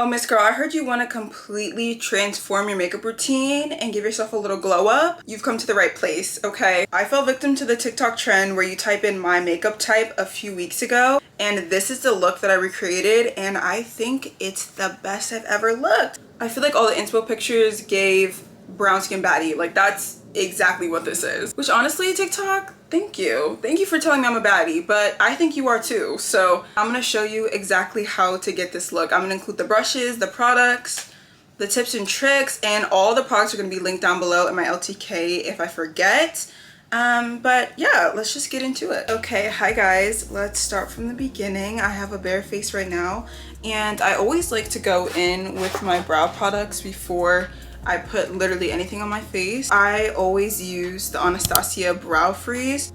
Oh, Miss Girl, I heard you want to completely transform your makeup routine and give yourself a little glow up. You've come to the right place, okay? I fell victim to the TikTok trend where you type in my makeup type a few weeks ago, and this is the look that I recreated, and I think it's the best I've ever looked. I feel like all the inspo pictures gave brown skin baddie. Like, that's exactly what this is. Which honestly, TikTok, thank you. Thank you for telling me I'm a baddie, but I think you are too. So I'm gonna show you exactly how to get this look. I'm gonna include the brushes, the products, the tips and tricks, and all the products are gonna be linked down below in my LTK if I forget. But yeah, let's just get into it. Okay, hi guys, let's start from the beginning. I have a bare face right now, and I always like to go in with my brow products before I put literally anything on my face. I always use the Anastasia Brow Freeze.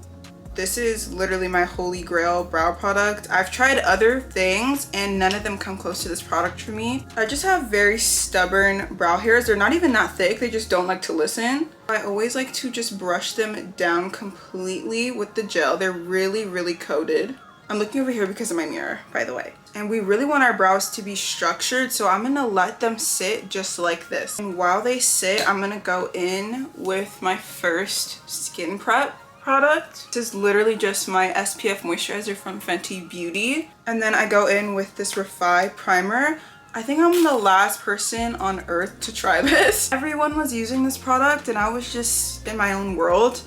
This is literally my holy grail brow product. I've tried other things and none of them come close to this product for me. I just have very stubborn brow hairs. They're not even that thick, they just don't like to listen. I always like to just brush them down completely with the gel. They're really, really coated. I'm looking over here because of my mirror, by the way. And we really want our brows to be structured, so I'm gonna let them sit just like this. And while they sit, I'm gonna go in with my first skin prep product. This is literally just my SPF moisturizer from Fenty Beauty. And then I go in with this Refi primer. I think I'm the last person on earth to try this. Everyone was using this product and I was just in my own world.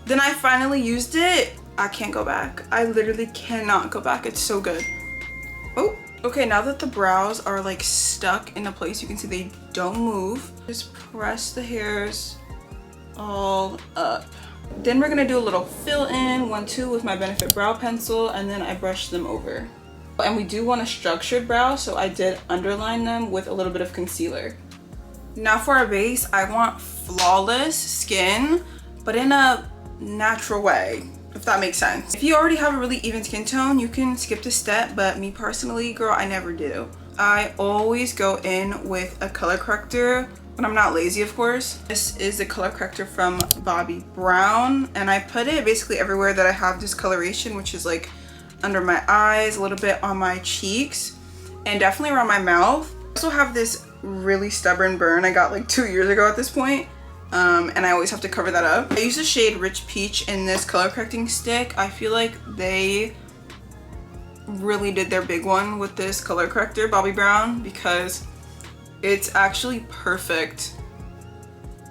Then I finally used it. I can't go back. I literally cannot go back. It's so good. Oh, okay, now that the brows are like stuck in a place, you can see they don't move. Just press the hairs all up. Then we're gonna do a little fill in, 1-2 with my Benefit brow pencil, and then I brush them over. And we do want a structured brow, so I did underline them with a little bit of concealer. Now for our base, I want flawless skin, but in a natural way, if that makes sense. If you already have a really even skin tone, you can skip this step, but me personally, girl, I never do. I always go in with a color corrector when I'm not lazy, of course. This is the color corrector from Bobbi Brown, and I put it basically everywhere that I have discoloration, which is like under my eyes, a little bit on my cheeks, and definitely around my mouth. I also have this really stubborn burn I got like 2 years ago at this point. And I always have to cover that up. I use the shade Rich Peach in this color correcting stick. I feel like they really did their big one with this color corrector, Bobbi Brown, because it's actually perfect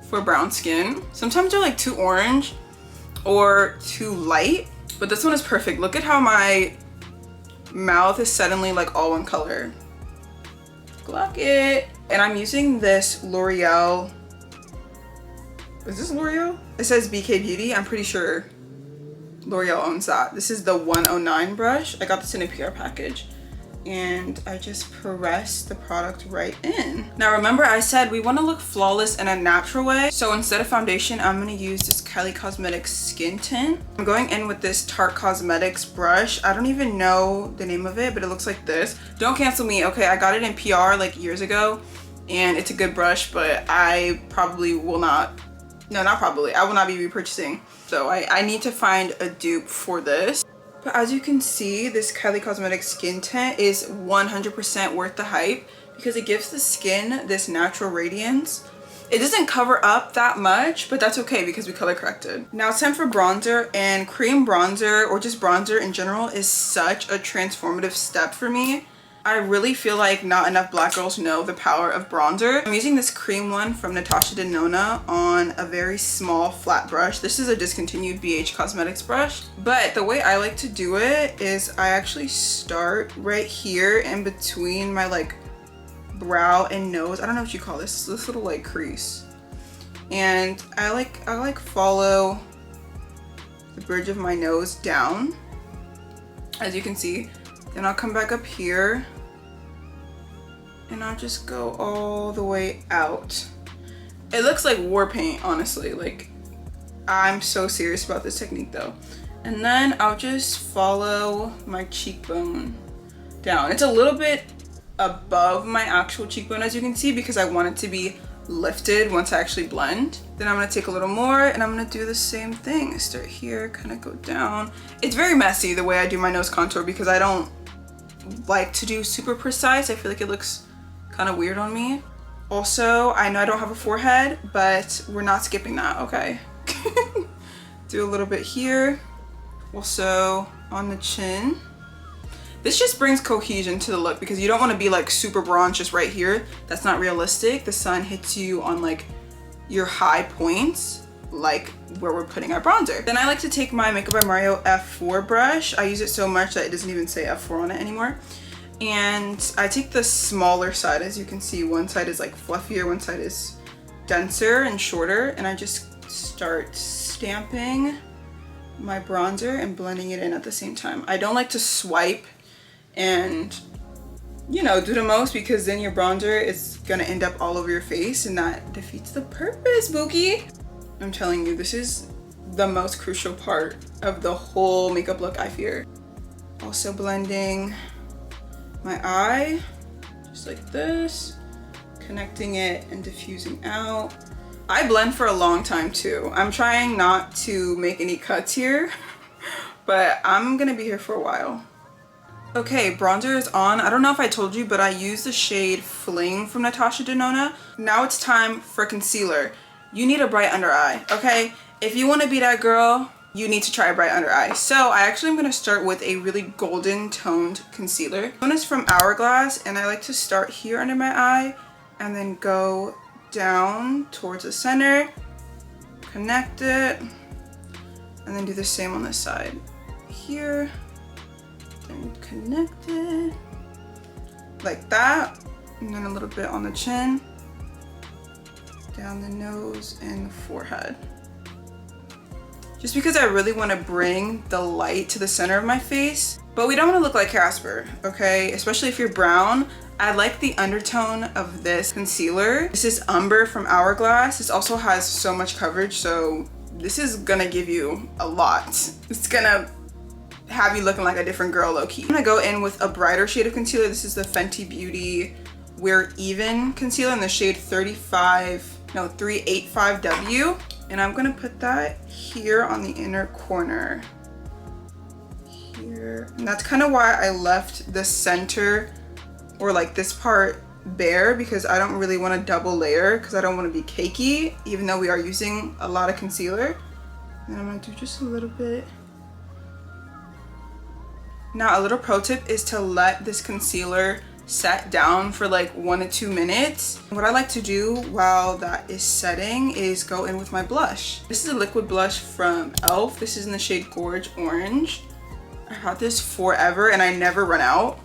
for brown skin. Sometimes they're like too orange or too light, but this one is perfect. Look at how my mouth is suddenly like all one color. Clock it. And I'm using this L'Oreal. Is this L'Oreal? It says BK Beauty. I'm pretty sure L'Oreal owns that. This is the 109 brush. I got this in a PR package. And I just press the product right in. Now remember I said we want to look flawless in a natural way. So instead of foundation, I'm going to use this Kylie Cosmetics skin tint. I'm going in with this Tarte Cosmetics brush. I don't even know the name of it, but it looks like this. Don't cancel me, okay? I got it in PR like years ago. And it's a good brush, but I probably will not. No, not probably. I will not be repurchasing. So I need to find a dupe for this. But as you can see, this Kylie Cosmetics skin tint is 100% worth the hype because it gives the skin this natural radiance. It doesn't cover up that much, but that's okay because we color corrected. Now it's time for bronzer, and cream bronzer or just bronzer in general is such a transformative step for me. I really feel like not enough black girls know the power of bronzer. I'm using this cream one from Natasha Denona on a very small flat brush. This is a discontinued BH Cosmetics brush, but the way I like to do it is I actually start right here in between my like brow and nose. I don't know what you call this little like crease. And I like follow the bridge of my nose down, as you can see. Then I'll come back up here and I'll just go all the way out. It looks like war paint, honestly. Like, I'm so serious about this technique though. And then I'll just follow my cheekbone down. It's a little bit above my actual cheekbone, as you can see, because I want it to be lifted once I actually blend. Then I'm gonna take a little more and I'm gonna do the same thing. Start here, kind of go down. It's very messy the way I do my nose contour because I don't like to do super precise. I feel like it looks kind of weird on me. Also, I know I don't have a forehead, but we're not skipping that, okay? Do a little bit here. Also on the chin. This just brings cohesion to the look because you don't want to be like super bronze just right here. That's not realistic. The sun hits you on like your high points, like where we're putting our bronzer. Then I like to take my Makeup by Mario F4 brush. I use it so much that it doesn't even say F4 on it anymore. And I take the smaller side. As you can see, one side is like fluffier, one side is denser and shorter. And I just start stamping my bronzer and blending it in at the same time. I don't like to swipe and, you know, do the most because then your bronzer is gonna end up all over your face and that defeats the purpose, Bookie. I'm telling you, this is the most crucial part of the whole makeup look, I fear. Also blending my eye, just like this, connecting it and diffusing out. I blend for a long time too. I'm trying not to make any cuts here, but I'm gonna be here for a while. Okay, bronzer is on. I don't know if I told you, but I use the shade Fling from Natasha Denona. Now it's time for concealer. You need a bright under eye, okay? If you wanna be that girl, you need to try a bright under eye. So I actually am gonna start with a really golden toned concealer. This one is from Hourglass, and I like to start here under my eye and then go down towards the center, connect it, and then do the same on this side. Here, then connect it, like that, and then a little bit on the chin, down the nose and the forehead. Just because I really want to bring the light to the center of my face, but we don't want to look like Casper, okay? Especially if you're brown. I like the undertone of this concealer. This is Umber from Hourglass. This also has so much coverage, so this is gonna give you a lot. It's gonna have you looking like a different girl, low-key. I'm gonna go in with a brighter shade of concealer. This is the Fenty Beauty We're Even concealer in the shade 385W. And I'm gonna put that here on the inner corner. Here. And that's kind of why I left the center or like this part bare, because I don't really want to double layer because I don't want to be cakey, even though we are using a lot of concealer. And I'm gonna do just a little bit. Now, a little pro tip is to let this concealer set down for like 1 to 2 minutes. What I like to do while that is setting is go in with my blush. This is a liquid blush from e.l.f. This is in the shade Gorge Orange. I had this forever and I never run out.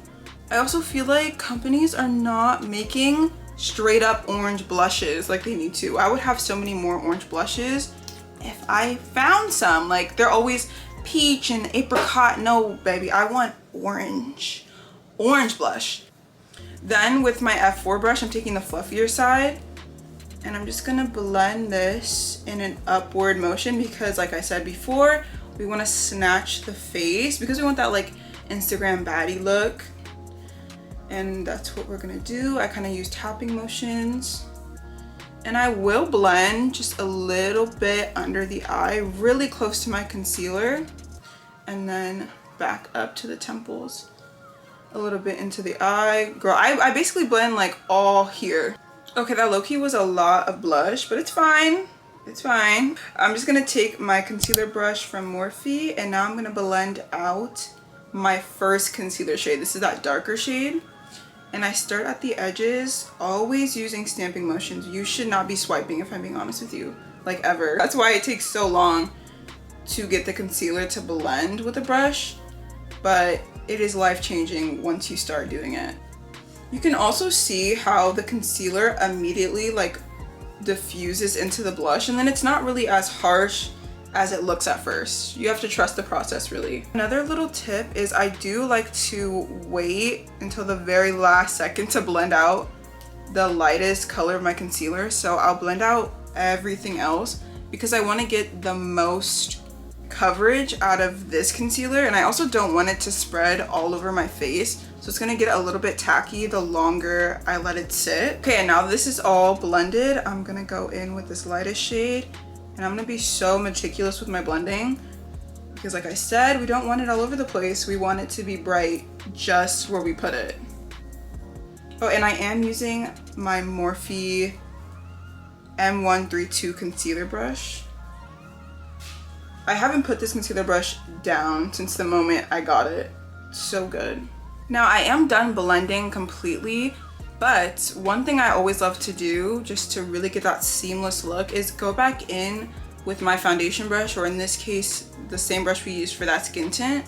I also feel like companies are not making straight up orange blushes like they need to. I would have so many more orange blushes if I found some. Like, they're always peach and apricot. No, baby, I want orange. Orange blush. Then with my F4 brush, I'm taking the fluffier side and I'm just gonna blend this in an upward motion because, like I said before, we want to snatch the face because we want that like Instagram baddie look. And that's what we're gonna do. I kind of use tapping motions. And I will blend just a little bit under the eye, really close to my concealer. And then back up to the temples. A little bit into the eye. Girl, I basically blend like all here. Okay, that low-key was a lot of blush, but it's fine. It's fine. I'm just gonna take my concealer brush from Morphe and now I'm gonna blend out my first concealer shade. This is that darker shade. And I start at the edges, always using stamping motions. You should not be swiping, if I'm being honest with you, like ever. That's why it takes so long to get the concealer to blend with a brush, but it is life-changing once you start doing it. You can also see how the concealer immediately like diffuses into the blush, and then it's not really as harsh as it looks at first. You have to trust the process, really. Another little tip is I do like to wait until the very last second to blend out the lightest color of my concealer. So I'll blend out everything else because I want to get the most coverage out of this concealer, and I also don't want it to spread all over my face. So it's gonna get a little bit tacky the longer I let it sit. Okay, and now this is all blended. I'm gonna go in with this lightest shade. And I'm gonna be so meticulous with my blending because, like I said, we don't want it all over the place. We want it to be bright just where we put it. Oh, and I am using my Morphe M132 concealer brush. I haven't put this concealer brush down since the moment I got it. So good. Now I am done blending completely, but one thing I always love to do just to really get that seamless look is go back in with my foundation brush, or in this case, the same brush we used for that skin tint.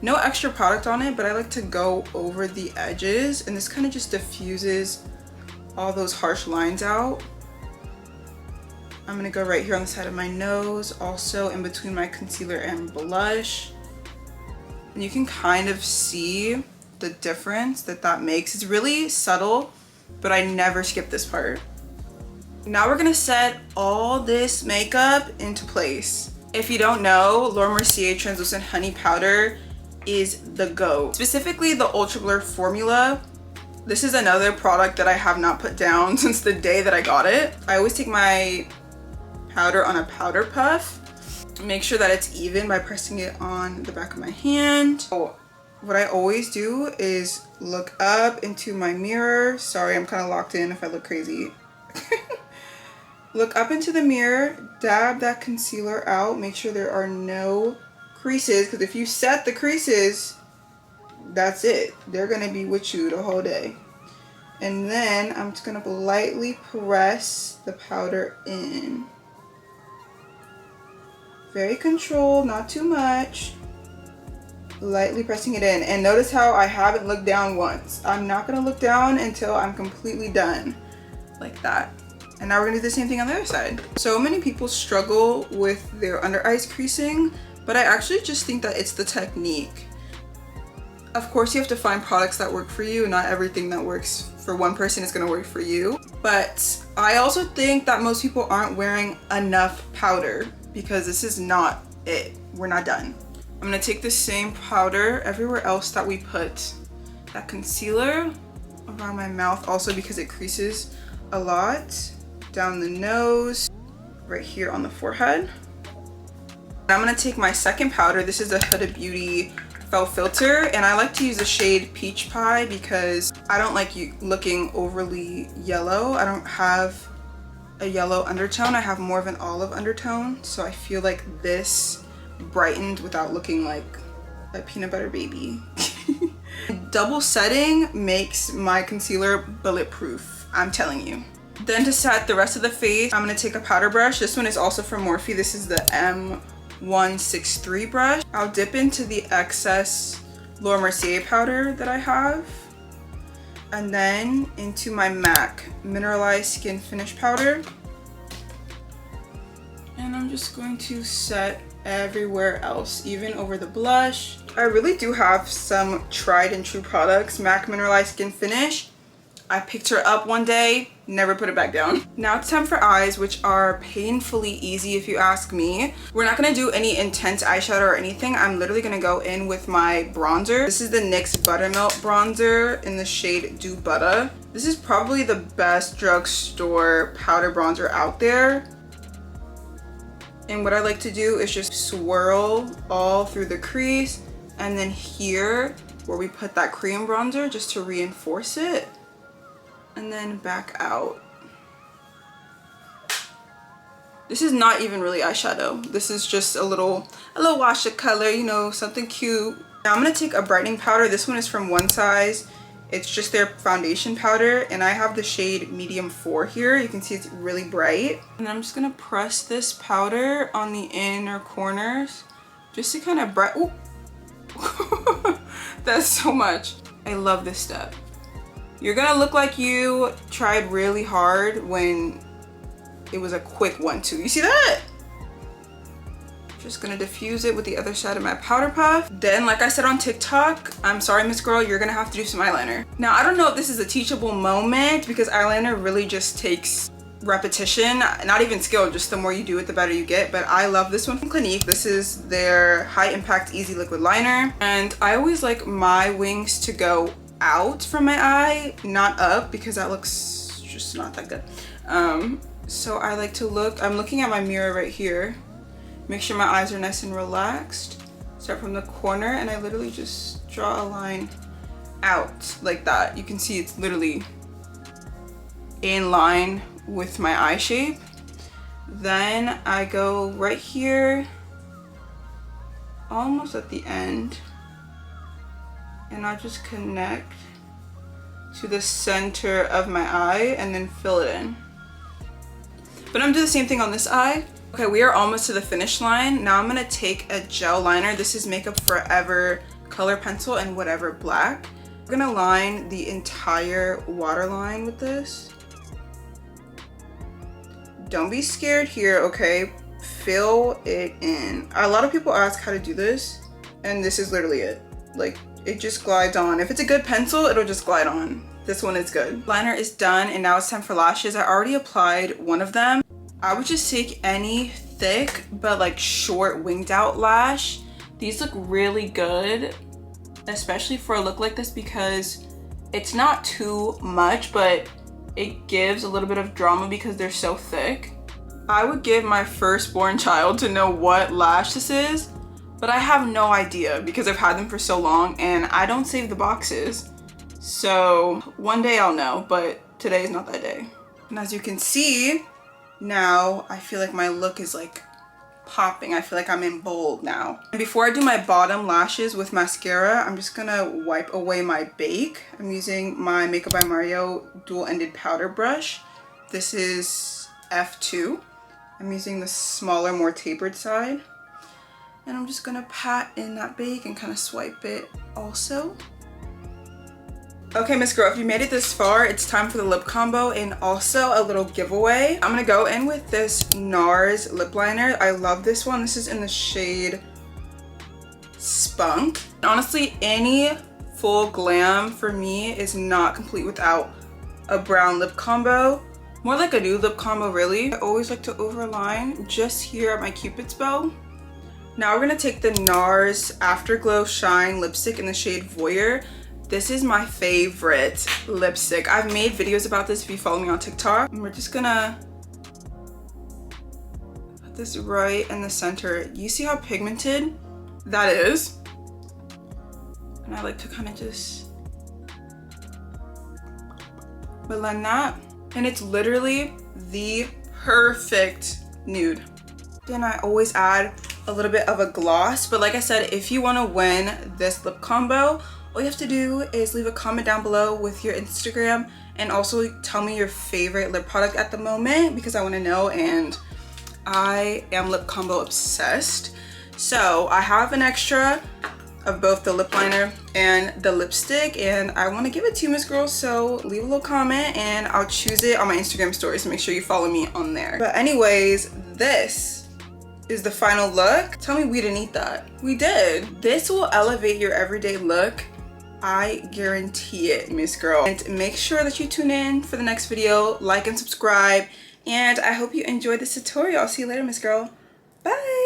No extra product on it, but I like to go over the edges, and this kind of just diffuses all those harsh lines out. I'm gonna go right here on the side of my nose, also in between my concealer and blush. And you can kind of see the difference that makes. It's really subtle, but I never skip this part. Now we're gonna set all this makeup into place. If you don't know, Laura Mercier Translucent Honey Powder is the GOAT. Specifically the Ultra Blur formula. This is another product that I have not put down since the day that I got it. I always take my powder on a powder puff. Make sure that it's even by pressing it on the back of my hand. Oh, what I always do is look up into my mirror. Sorry, I'm kind of locked in if I look crazy. Look up into the mirror, dab that concealer out, make sure there are no creases, because if you set the creases, that's it. They're gonna be with you the whole day. And then I'm just gonna lightly press the powder in. Very controlled, not too much. Lightly pressing it in. And notice how I haven't looked down once. I'm not gonna look down until I'm completely done. Like that. And now we're gonna do the same thing on the other side. So many people struggle with their under eyes creasing, but I actually just think that it's the technique. Of course, you have to find products that work for you. Not everything that works for one person is gonna work for you. But I also think that most people aren't wearing enough powder, because this is not it. We're not done. I'm gonna take the same powder everywhere else that we put that concealer, around my mouth also because it creases a lot, down the nose, right here on the forehead. I'm gonna take my second powder. This is the Huda Beauty Faux Filter, and I like to use the shade Peach Pie because I don't like you looking overly yellow. I don't have a yellow undertone. I have more of an olive undertone, so I feel like this brightened without looking like a peanut butter baby. Double setting makes my concealer bulletproof, I'm telling you. Then to set the rest of the face, I'm gonna take a powder brush. This one is also from Morphe. This is the M163 brush. I'll dip into the excess Laura Mercier powder that I have, and then into my MAC Mineralized Skin Finish powder. And I'm just going to set everywhere else, even over the blush. I really do have some tried and true products. MAC Mineralized Skin Finish. I picked her up one day, never put it back down. Now it's time for eyes, which are painfully easy if you ask me. We're not gonna do any intense eyeshadow or anything. I'm literally gonna go in with my bronzer. This is the NYX Buttermilk bronzer in the shade Do Butta. This is probably the best drugstore powder bronzer out there. And what I like to do is just swirl all through the crease, and then here where we put that cream bronzer just to reinforce it, and then back out. This is not even really eyeshadow. This is just a little wash of color, you know, something cute. Now I'm gonna take a brightening powder. This one is from One Size. It's just their foundation powder, and I have the shade medium 4 here. You can see it's really bright. And I'm just gonna press this powder on the inner corners just to kind of brighten. That's so much. I love this step. You're gonna look like you tried really hard when it was a quick 1-2. You see that? Just gonna diffuse it with the other side of my powder puff. Then, like I said on TikTok, I'm sorry, Miss Girl, you're gonna have to do some eyeliner. Now, I don't know if this is a teachable moment because eyeliner really just takes repetition, not even skill, just the more you do it, the better you get. But I love this one from Clinique. This is their High Impact Easy Liquid Liner. And I always like my wings to go out from my eye, not up, because that looks just not that good. So I like to look, I'm looking at my mirror right here. Make sure my eyes are nice and relaxed. Start from the corner, and I literally just draw a line out like that. You can see it's literally in line with my eye shape. Then I go right here, almost at the end, and I just connect to the center of my eye and then fill it in. But I'm doing the same thing on this eye. Okay, we are almost to the finish line. Now I'm gonna take a gel liner. This is Makeup Forever color pencil and whatever black. I'm gonna line the entire waterline with this. Don't be scared here, okay? Fill it in. A lot of people ask how to do this, and this is literally it. Like, it just glides on. If it's a good pencil, it'll just glide on. This one is good. Liner is done, and now it's time for lashes. I already applied one of them. I would just take any thick but like short winged out lash. These look really good, especially for a look like this, because it's not too much, but it gives a little bit of drama because they're so thick. I would give my firstborn child to know what lash this is, but I have no idea because I've had them for so long and I don't save the boxes. So one day I'll know, but today is not that day. And as you can see, now I feel like my look is like popping. I feel like I'm in bold now. And before I do my bottom lashes with mascara, I'm just gonna wipe away my bake. I'm using my Makeup by Mario dual-ended powder brush. This is F2. I'm using the smaller, more tapered side. And I'm just gonna pat in that bake and kind of swipe it also. Okay, Miss Girl, if you made it this far, it's time for the lip combo and also a little giveaway. I'm gonna go in with this NARS lip liner. I love this one. This is in the shade Spunk. Honestly, any full glam for me is not complete without a brown lip combo. More like a nude lip combo, really. I always like to overline just here at my Cupid's bow. Now we're gonna take the NARS Afterglow Shine lipstick in the shade Voyeur. This is my favorite lipstick. I've made videos about this if you follow me on TikTok. And we're just gonna put this right in the center. You see how pigmented that is? And I like to kind of just blend that. And it's literally the perfect nude. Then I always add a little bit of a gloss. But like I said, if you wanna win this lip combo, all you have to do is leave a comment down below with your Instagram and also tell me your favorite lip product at the moment because I want to know, and I am lip combo obsessed. So I have an extra of both the lip liner and the lipstick and I want to give it to you, Miss Girl, so leave a little comment and I'll choose it on my Instagram stories, so make sure you follow me on there. But anyways, this is the final look. Tell me we didn't eat that. We did. This will elevate your everyday look. I guarantee it, Miss Girl. And make sure that you tune in for the next video, like and subscribe, and I hope you enjoyed this tutorial. I'll see you later, Miss Girl. Bye.